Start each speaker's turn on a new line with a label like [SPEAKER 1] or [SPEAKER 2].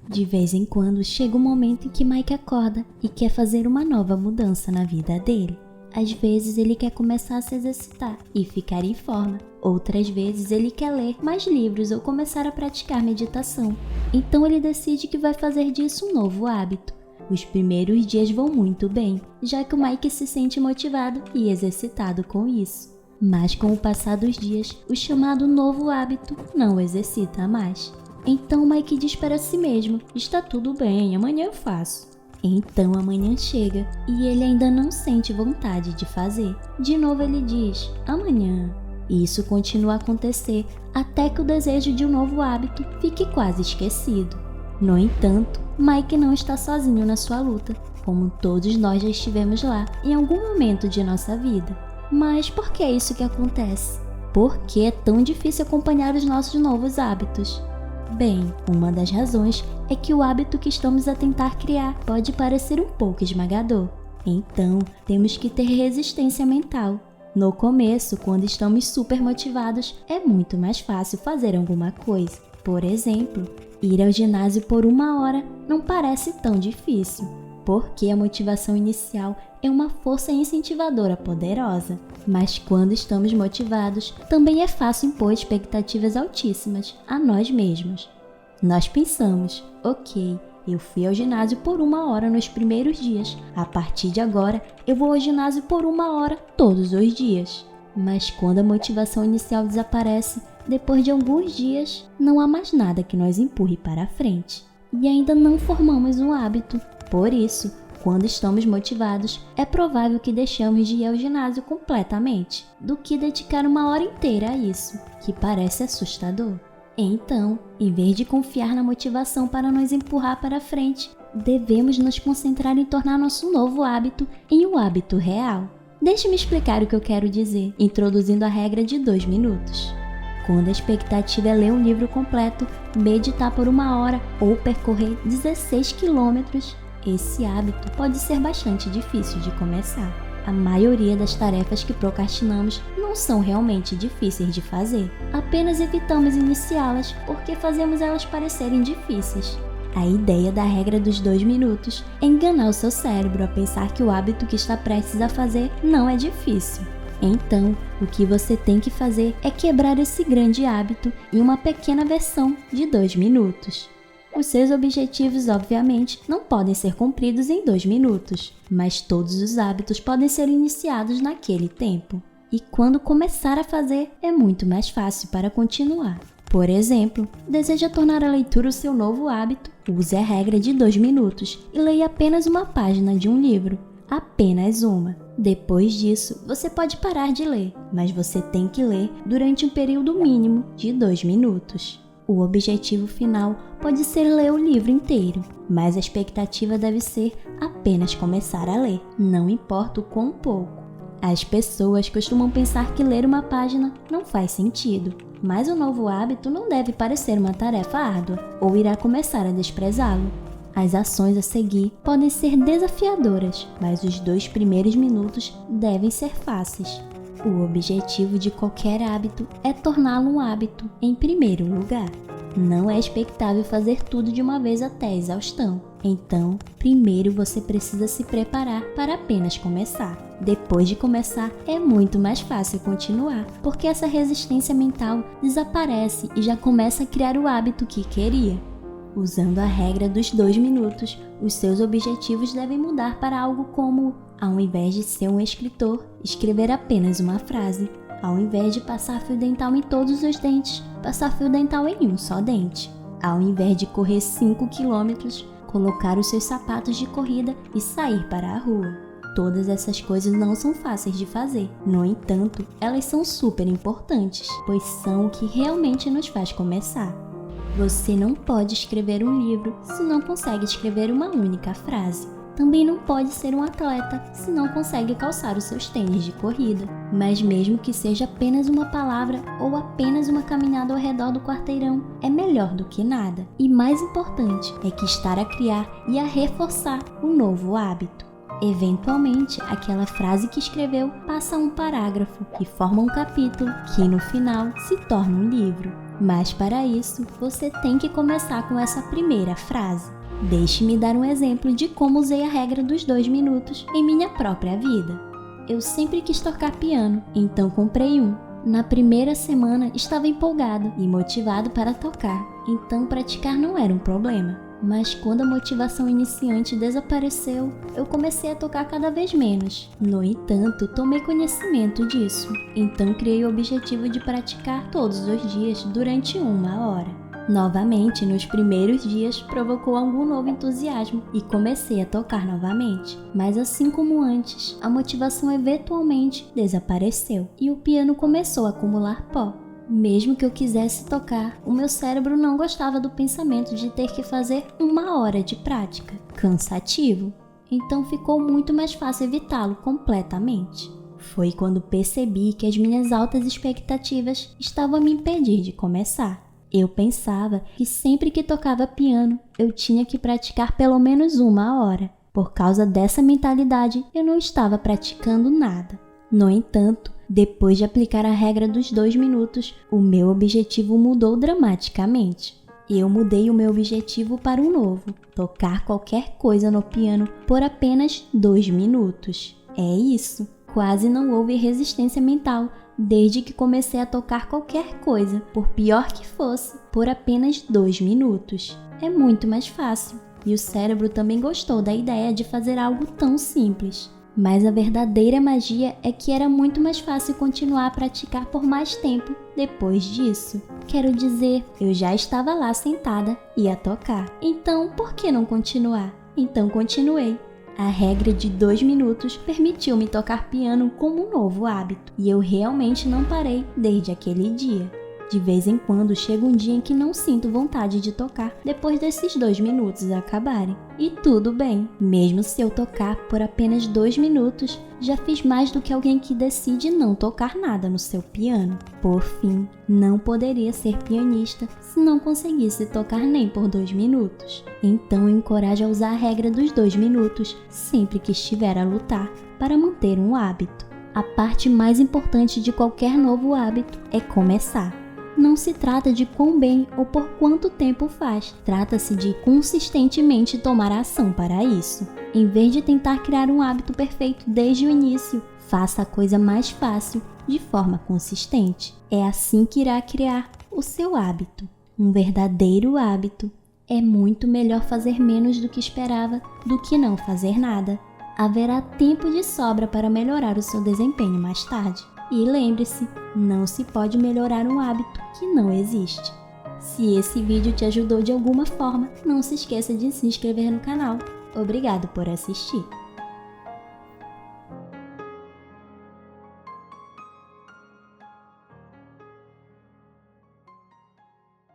[SPEAKER 1] De vez em quando chega o momento em que Mike acorda e quer fazer uma nova mudança na vida dele. Às vezes ele quer começar a se exercitar e ficar em forma. Outras vezes ele quer ler mais livros ou começar a praticar meditação. Então ele decide que vai fazer disso um novo hábito. Os primeiros dias vão muito bem, já que o Mike se sente motivado e exercitado com isso. Mas com o passar dos dias, o chamado novo hábito não o exercita mais. Então Mike diz para si mesmo: está tudo bem, amanhã eu faço. Então amanhã chega e ele ainda não sente vontade de fazer. De novo ele diz: amanhã. E isso continua a acontecer até que o desejo de um novo hábito fique quase esquecido. No entanto, Mike não está sozinho na sua luta, como todos nós já estivemos lá em algum momento de nossa vida. Mas por que é isso que acontece? Por que é tão difícil acompanhar os nossos novos hábitos? Bem, uma das razões é que o hábito que estamos a tentar criar pode parecer um pouco esmagador. Então, temos que ter resistência mental. No começo, quando estamos super motivados, é muito mais fácil fazer alguma coisa. Por exemplo, ir ao ginásio por 1 hora não parece tão difícil, porque a motivação inicial é uma força incentivadora poderosa. Mas quando estamos motivados, também é fácil impor expectativas altíssimas a nós mesmos. Nós pensamos: ok, eu fui ao ginásio por 1 hora nos primeiros dias. A partir de agora, eu vou ao ginásio por 1 hora todos os dias. Mas quando a motivação inicial desaparece, depois de alguns dias, não há mais nada que nos empurre para a frente. E ainda não formamos um hábito. Por isso, quando estamos motivados, é provável que deixamos de ir ao ginásio completamente, do que dedicar 1 hora inteira a isso, que parece assustador. Então, em vez de confiar na motivação para nos empurrar para frente, devemos nos concentrar em tornar nosso novo hábito em um hábito real. Deixe-me explicar o que eu quero dizer, introduzindo a regra de 2 minutos. Quando a expectativa é ler um livro completo, meditar por 1 hora ou percorrer 16 quilômetros, esse hábito pode ser bastante difícil de começar. A maioria das tarefas que procrastinamos não são realmente difíceis de fazer. Apenas evitamos iniciá-las porque fazemos elas parecerem difíceis. A ideia da regra dos 2 minutos é enganar o seu cérebro a pensar que o hábito que está prestes a fazer não é difícil. Então, o que você tem que fazer é quebrar esse grande hábito em uma pequena versão de 2 minutos. Os seus objetivos, obviamente, não podem ser cumpridos em 2 minutos, mas todos os hábitos podem ser iniciados naquele tempo. E quando começar a fazer, é muito mais fácil para continuar. Por exemplo, deseja tornar a leitura o seu novo hábito? Use a regra de 2 minutos e leia apenas 1 página de um livro. Apenas 1. Depois disso, você pode parar de ler, mas você tem que ler durante um período mínimo de 2 minutos. O objetivo final pode ser ler o livro inteiro, mas a expectativa deve ser apenas começar a ler, não importa o quão pouco. As pessoas costumam pensar que ler 1 página não faz sentido, mas o novo hábito não deve parecer uma tarefa árdua, ou irá começar a desprezá-lo. As ações a seguir podem ser desafiadoras, mas os 2 primeiros minutos devem ser fáceis. O objetivo de qualquer hábito é torná-lo um hábito, em primeiro lugar. Não é expectável fazer tudo de uma vez até a exaustão. Então, primeiro você precisa se preparar para apenas começar. Depois de começar, é muito mais fácil continuar, porque essa resistência mental desaparece e já começa a criar o hábito que queria. Usando a regra dos 2 minutos, os seus objetivos devem mudar para algo como: ao invés de ser um escritor, escrever apenas uma frase. Ao invés de passar fio dental em todos os dentes, passar fio dental em um só dente. Ao invés de correr 5 quilômetros, colocar os seus sapatos de corrida e sair para a rua. Todas essas coisas não são fáceis de fazer. No entanto, elas são super importantes, pois são o que realmente nos faz começar. Você não pode escrever um livro se não consegue escrever uma única frase. Também não pode ser um atleta se não consegue calçar os seus tênis de corrida. Mas mesmo que seja apenas uma palavra ou apenas uma caminhada ao redor do quarteirão, é melhor do que nada. E mais importante é que estar a criar e a reforçar um novo hábito. Eventualmente, aquela frase que escreveu passa a um parágrafo, que forma um capítulo, que no final se torna um livro. Mas para isso, você tem que começar com essa primeira frase. Deixe-me dar um exemplo de como usei a regra dos 2 minutos em minha própria vida. Eu sempre quis tocar piano, então comprei um. Na primeira semana estava empolgado e motivado para tocar, então praticar não era um problema. Mas quando a motivação iniciante desapareceu, eu comecei a tocar cada vez menos. No entanto, tomei conhecimento disso, então criei o objetivo de praticar todos os dias durante 1 hora. Novamente, nos primeiros dias, provocou algum novo entusiasmo e comecei a tocar novamente. Mas assim como antes, a motivação eventualmente desapareceu e o piano começou a acumular pó. Mesmo que eu quisesse tocar, o meu cérebro não gostava do pensamento de ter que fazer 1 hora de prática. Cansativo. Então ficou muito mais fácil evitá-lo completamente. Foi quando percebi que as minhas altas expectativas estavam a me impedir de começar. Eu pensava que sempre que tocava piano, eu tinha que praticar pelo menos 1 hora. Por causa dessa mentalidade, eu não estava praticando nada. No entanto, depois de aplicar a regra dos 2 minutos, o meu objetivo mudou dramaticamente. Eu mudei o meu objetivo para um novo: tocar qualquer coisa no piano por apenas 2 minutos. É isso. Quase não houve resistência mental desde que comecei a tocar qualquer coisa, por pior que fosse, por apenas 2 minutos. É muito mais fácil. E o cérebro também gostou da ideia de fazer algo tão simples. Mas a verdadeira magia é que era muito mais fácil continuar a praticar por mais tempo depois disso. Quero dizer, eu já estava lá sentada e a tocar. Então, por que não continuar? Então continuei. A regra de 2 minutos permitiu-me tocar piano como um novo hábito, e eu realmente não parei desde aquele dia. De vez em quando chega um dia em que não sinto vontade de tocar depois desses 2 minutos acabarem. E tudo bem, mesmo se eu tocar por apenas 2 minutos, já fiz mais do que alguém que decide não tocar nada no seu piano. Por fim, não poderia ser pianista se não conseguisse tocar nem por 2 minutos. Então eu encorajo a usar a regra dos 2 minutos sempre que estiver a lutar para manter um hábito. A parte mais importante de qualquer novo hábito é começar. Não se trata de quão bem ou por quanto tempo faz, trata-se de consistentemente tomar ação para isso. Em vez de tentar criar um hábito perfeito desde o início, faça a coisa mais fácil de forma consistente. É assim que irá criar o seu hábito. Um verdadeiro hábito. É muito melhor fazer menos do que esperava do que não fazer nada. Haverá tempo de sobra para melhorar o seu desempenho mais tarde. E lembre-se, não se pode melhorar um hábito que não existe. Se esse vídeo te ajudou de alguma forma, não se esqueça de se inscrever no canal. Obrigado por assistir.